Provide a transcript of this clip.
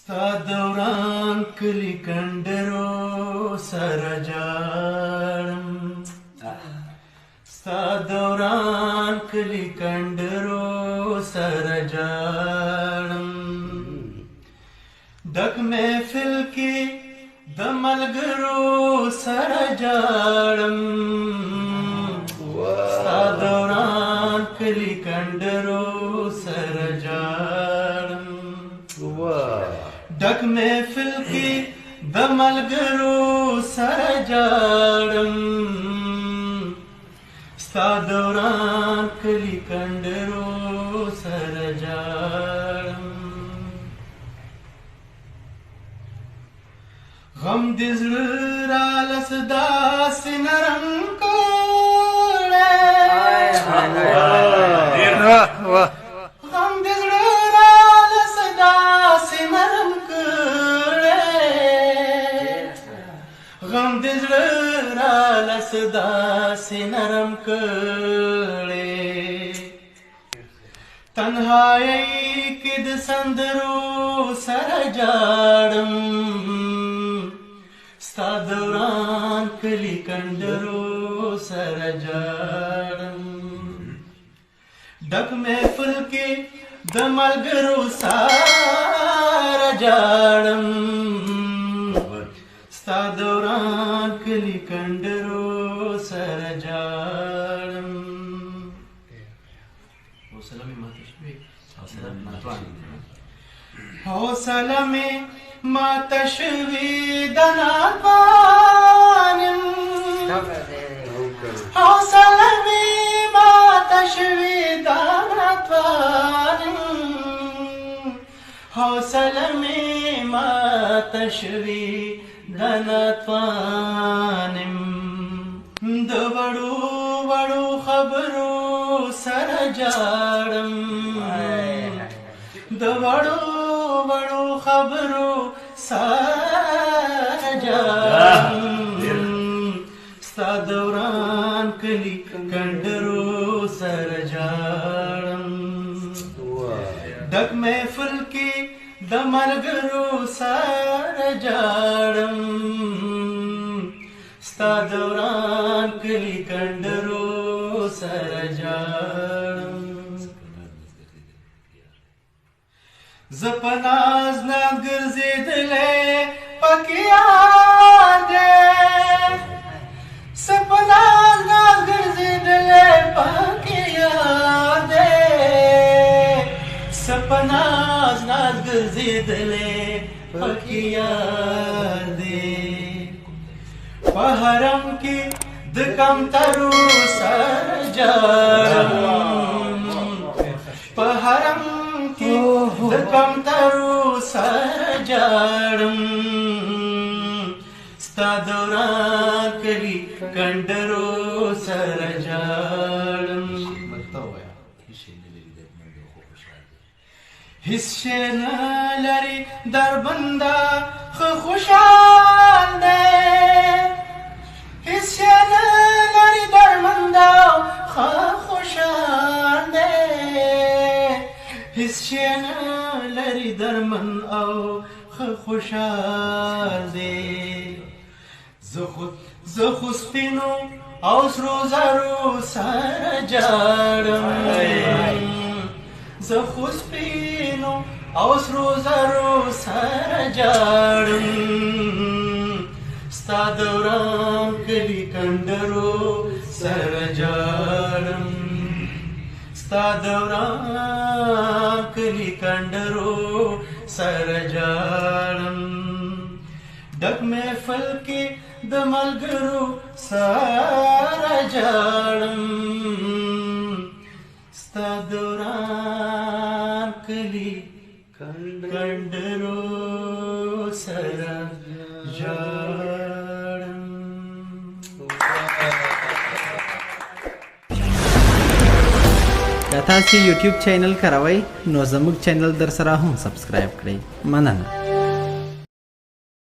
ستا دوران کلی کنډرو سره جاړم ستا دوران کلی کنډرو سره جاړم ډک محفل کې د ملګرو سره جاړم ستا دوران کلی کنډرو سره جاړم ډک محفل کې د ملګرو سره جاړم ستا دوران کلی کنډرو سره جاړم غم دې زړه راله داسې نرم کړی غم دې زړه راله داسې نرم غم دې زړه راله داسې نرم کړی تنهایۍ کې د سندرو سره جاړم ستا دوران کلی کنډرو سره جاړم ډک محفل کې د ملګرو سره جاړم ستا دوران کلی کنډرو سره جاړم حوصله مې ماته شوې د ناتوانم حوصله مې ماته شوې د ناتوانم حوصله مې ماته شوې د ناتوانم د وړو وړو خبرو سره جاړم د وړو وړو خبرو سره جاړم ستا دوران کلی کنډرو سره جاړم ډک محفل کې د ملګرو سره جاړم ستا دوران کلی کنډرو سره جاړم زه په ناز ناز ګرځېدلی پکې یار دی زه په ناز ناز ګرځېدلی پکې یار دی زه په ناز ناز ګرځېدلی پکې یار دی په حرم کې د کمترو سره جاړم په حرم د کمترو سره جاړم ستا دوران کلی کنډرو سره جاړم هیڅ شی نه لري دربنده ښه خوشحال دی هیڅ شی نه لري دربنده ښه خوشحال دی هیڅ شی نه لري درمن او ښه خوشحال دی زه خو سپینو او سرو زرو سره جاړم زه خو سپینو او سرو زرو سره جاړم ستا دوران کلی کنډرو سره جاړم ستا دوران کلی کنډرو سره جاړم ډک محفل کې د ملګرو سره جاړم ستا دوران کلی کنډرو سره جاړم که تاسو یوټیوب چینل کاروئ نو زموږ چینل در سره هم سبسکرایب کړئ مننه